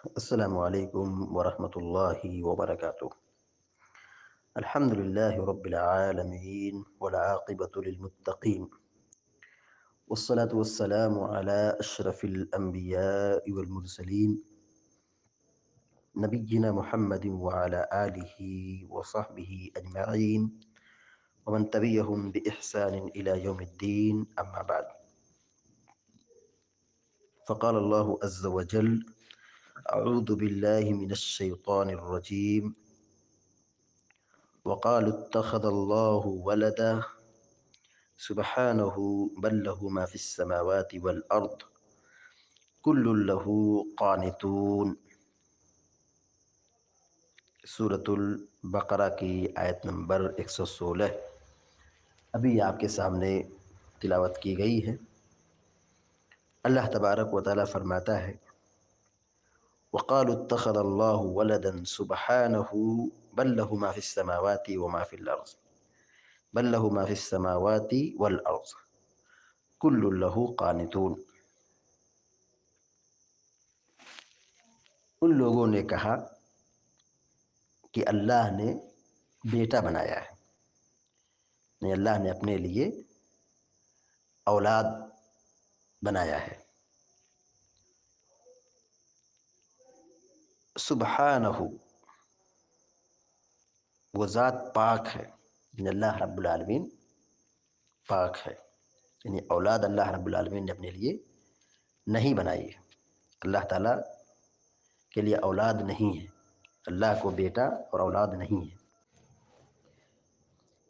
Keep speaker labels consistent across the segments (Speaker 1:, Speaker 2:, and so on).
Speaker 1: السلام علیکم ورحمۃ اللہ وبرکاتہ۔ الحمد للہ رب العالمین والعاقبۃ للمتقین والصلاة والسلام على اشرف الانبیاء والمرسلین نبینا محمد وعلى آلہ وصحبہ اجمعین ومن تبعهم بإحسان إلى يوم الدین، اما بعد، فقال اللہ عز وجل: اعوذ باللہ من الشیطان الرجیم، وقالوا اتخذ اللہ ولدا سبحانہ بل له ما في السماوات والارض کل له قانتون۔ سورۃ البقرہ کی آیت نمبر 116 ابھی آپ کے سامنے تلاوت کی گئی ہے۔ اللہ تبارک و تعالیٰ فرماتا ہے: وقالوا اتخذ اللہ ولدا سبحانہ بل له ما في السماوات وما في الارض بل له ما في السماوات والارض کل له قانتون۔ ان لوگوں نے کہا کہ اللہ نے بیٹا بنایا ہے، یعنی اللہ نے اپنے لیے اولاد بنایا ہے۔ سبحانہ، وہ ذات پاک ہے، یعنی اللہ رب العالمین پاک ہے، یعنی اولاد اللہ رب العالمین نے اپنے لیے نہیں بنائی ہے۔ اللہ تعالیٰ کے لیے اولاد نہیں ہے، اللہ کو بیٹا اور اولاد نہیں ہے۔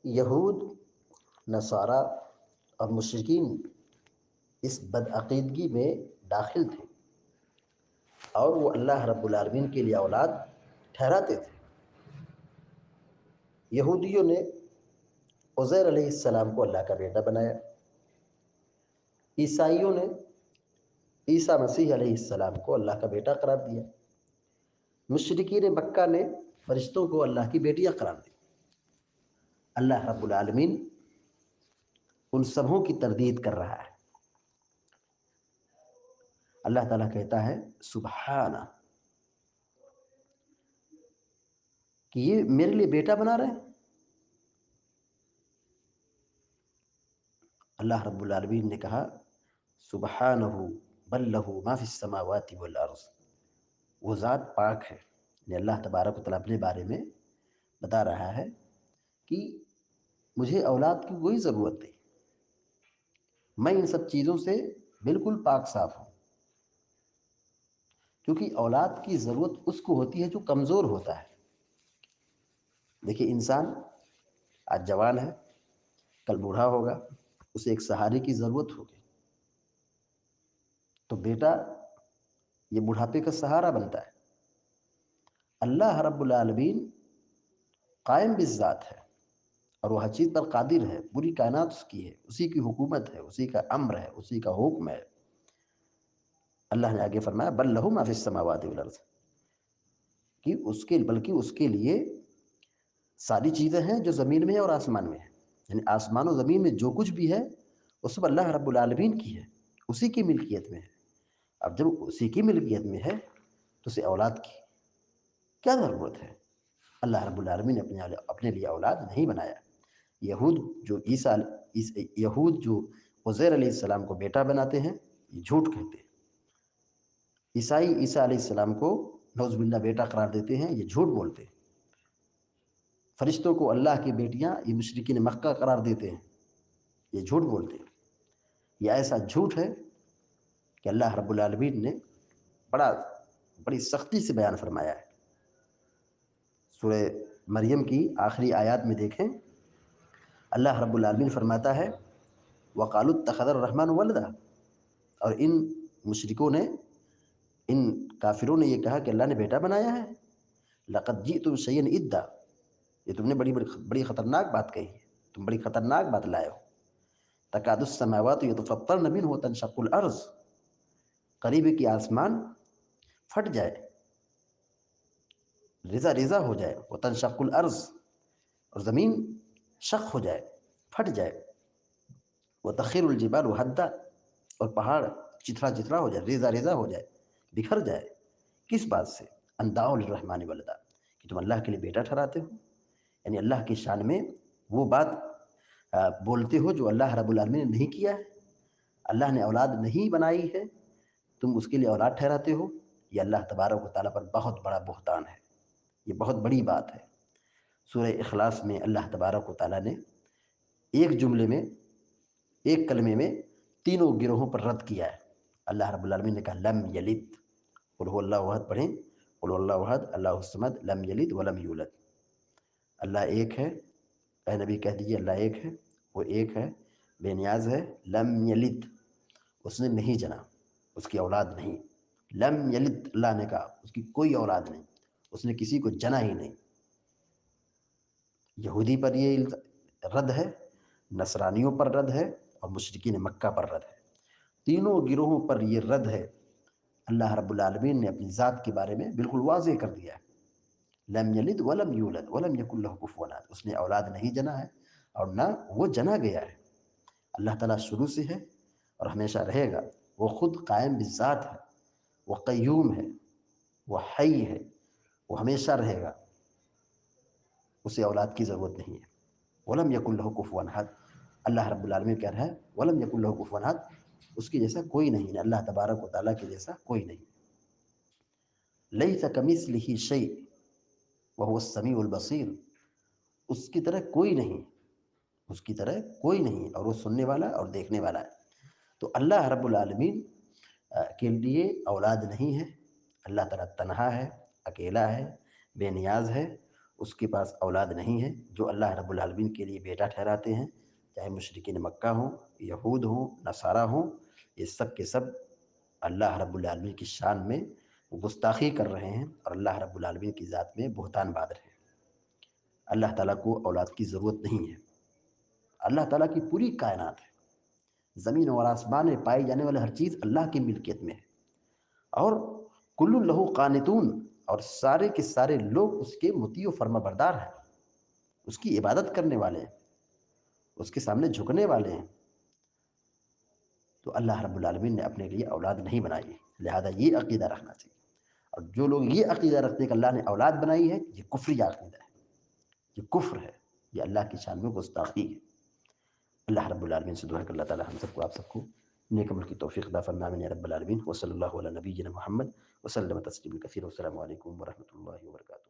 Speaker 1: یہود، نصارہ اور مشرکین اس بدعقیدگی میں داخل تھے اور وہ اللہ رب العالمین کے لیے اولاد ٹھہراتے تھے۔ یہودیوں نے عزیر علیہ السلام کو اللہ کا بیٹا بنایا، عیسائیوں نے عیسیٰ مسیح علیہ السلام کو اللہ کا بیٹا قرار دیا، مشرکین مکہ نے فرشتوں کو اللہ کی بیٹیاں قرار دی۔ اللہ رب العالمین ان سبوں کی تردید کر رہا ہے۔ اللہ تعالیٰ کہتا ہے سبحانہ، کہ یہ میرے لیے بیٹا بنا رہے ہیں۔ اللہ رب العالمین نے کہا سبحانہ بل لہ ما فی السماوات والارض، وہ ذات پاک ہے، یعنی اللہ تبارک و تعالیٰ اپنے بارے میں بتا رہا ہے کہ مجھے اولاد کی کوئی ضرورت نہیں، میں ان سب چیزوں سے بالکل پاک صاف ہوں، کیونکہ اولاد کی ضرورت اس کو ہوتی ہے جو کمزور ہوتا ہے۔ دیکھیے، انسان آج جوان ہے، کل بوڑھا ہوگا، اسے ایک سہارے کی ضرورت ہوگی، تو بیٹا یہ بڑھاپے کا سہارا بنتا ہے۔ اللہ رب العالمین قائم بالذات ہے اور وہ ہر چیز پر قادر ہے، پوری کائنات اس کی ہے، اسی کی حکومت ہے، اسی کا امر ہے، اسی کا حکم ہے۔ اللہ نے آگے فرمایا بل لہ ما فی السماوات والارض، کہ بلکہ اس کے لیے ساری چیزیں ہیں جو زمین میں ہے اور آسمان میں ہے، یعنی آسمان و زمین میں جو کچھ بھی ہے وہ سب اللہ رب العالمین کی ہے، اسی کی ملکیت میں ہے۔ اب جب اسی کی ملکیت میں ہے تو اسے اولاد کی کیا ضرورت ہے؟ اللہ رب العالمین نے اپنے لیے اولاد نہیں بنایا۔ یہود جو عزیر علیہ السلام کو بیٹا بناتے ہیں، یہ جھوٹ کہتے ہیں۔ عیسائی عیسیٰ علیہ السلام کو نعوذ باللہ بیٹا قرار دیتے ہیں، یہ جھوٹ بولتے ہیں۔ فرشتوں کو اللہ کی بیٹیاں یہ مشرکین مکہ قرار دیتے ہیں، یہ جھوٹ بولتے ہیں۔ یہ ایسا جھوٹ ہے کہ اللہ رب العالمین نے بڑی سختی سے بیان فرمایا ہے۔ سورہ مریم کی آخری آیات میں دیکھیں، اللہ رب العالمین فرماتا ہے وَقَالُوا اتَّخَذَ الرَّحْمَنُ وَلَدًا، اور ان مشرکوں نے، ان کافروں نے یہ کہا کہ اللہ نے بیٹا بنایا ہے۔ لَقَدْ جِئْتُمْ شَيْئًا إِدًّا، یہ تم نے بڑی خطرناک بات کہی ہے، تم بڑی خطرناک بات لائے ہو۔ تَكَادُ السَّمَاوَاتُ يَتَفَطَّرْنَ مِنْهُ وَتَنشَقُّ الْأَرْضُ، قریب ہے کہ آسمان پھٹ جائے، ریزہ ریزہ ہو جائے، وَتَنشَقُّ الْأَرْضُ، اور زمین شق ہو جائے، پھٹ جائے، وَتَخِرُّ الْجِبَالُ هَدًّا، اور پہاڑ چتھرا چتھرا ہو جائے، ریزہ ریزہ ہو جائے، بکھر جائے۔ کس بات سے؟ انداؤ للرحمن ولدا، کہ تم اللہ کے لیے بیٹا ٹھہراتے ہو، یعنی اللہ کی شان میں وہ بات بولتے ہو جو اللہ رب العالمین نے نہیں کیا ہے، اللہ نے اولاد نہیں بنائی ہے، تم اس کے لیے اولاد ٹھہراتے ہو، یہ اللہ تبارک و تعالیٰ پر بہت بڑا بہتان ہے، یہ بہت بڑی بات ہے۔ سورہ اخلاص میں اللہ تبارک و تعالیٰ نے ایک جملے میں، ایک کلمے میں تینوں گروہوں پر رد کیا ہے۔ اللہ رب العالمین نے کہا لم یلد، قل هو اللہ احد پڑھیں، قل هو اللہ احد اللہ الصمد لم یلد ولم یولد، اللہ ایک ہے، اے نبی کہہ دیجئے اللہ ایک ہے، وہ ایک ہے، بے نیاز ہے، لم یلد، اس نے نہیں جنا، اس کی اولاد نہیں، لم یلد اللہ نے کہا اس کی کوئی اولاد نہیں، اس نے کسی کو جنا ہی نہیں۔ یہودی پر یہ رد ہے، نصرانیوں پر رد ہے، اور مشرکین مکہ پر رد ہے، تینوں گروہوں پر یہ رد ہے۔ اللہ رب العالمین نے اپنی ذات کے بارے میں بالکل واضح کر دیا ہے، لم یلد ولم یولد ولم یکن لہ کفوا احد، اس نے اولاد نہیں جنا ہے اور نہ وہ جنا گیا ہے۔ اللہ تعالیٰ شروع سے ہے اور ہمیشہ رہے گا، وہ خود قائم بالذات ہے، وہ قیوم ہے، وہ حی ہے، وہ ہمیشہ رہے گا، اسے اولاد کی ضرورت نہیں ہے۔ ولم یکن لہ کفوا احد، اللہ رب العالمین کہہ رہا ہے ولم یکن لہ کفوا احد، اس کے جیسا کوئی نہیں ہے، اللہ تبارک و تعالیٰ کے جیسا کوئی نہیں۔ لیس کمثلہ شیء وہو السمیع البصیر، اس کی طرح کوئی نہیں، اس کی طرح کوئی نہیں، اور وہ سننے والا اور دیکھنے والا ہے۔ تو اللہ رب العالمین کے لیے اولاد نہیں ہے، اللہ تعالیٰ تنہا ہے، اکیلا ہے، بے نیاز ہے، اس کے پاس اولاد نہیں ہے۔ جو اللہ رب العالمین کے لیے بیٹا ٹھہراتے ہیں، چاہے مشرکین مکہ ہوں، یہود ہوں، نصارہ ہوں، یہ سب کے سب اللہ رب العالمین کی شان میں گستاخی کر رہے ہیں اور اللہ رب العالمین کی ذات میں بہتان باندھ رہے ہیں۔ اللہ تعالیٰ کو اولاد کی ضرورت نہیں ہے، اللہ تعالیٰ کی پوری کائنات ہے، زمین اور آسمان میں پائی جانے والی ہر چیز اللہ کی ملکیت میں ہے، اور کل لہو قانتون، اور سارے کے سارے لوگ اس کے مطیع و فرما بردار ہیں، اس کی عبادت کرنے والے ہیں، اس کے سامنے جھکنے والے ہیں۔ تو اللہ رب العالمین نے اپنے لیے اولاد نہیں بنائی ہے، لہذا یہ عقیدہ رکھنا چاہیے۔ اور جو لوگ یہ عقیدہ رکھتے ہیں کہ اللہ نے اولاد بنائی ہے، یہ کفری عقیدہ ہے، یہ کفر ہے، یہ اللہ کی شان میں گستاخی ہے۔ اللہ رب العالمین سے دعا ہے کہ اللہ تعالی ہم سب کو، آپ سب کو نیک عمل کی توفیق عطا فرمائے، یا رب العالمین۔ وصلی اللہ علی نبینا محمد وسلم تسلیما کثیرا، والسلام علیکم ورحمۃ اللہ وبرکاتہ۔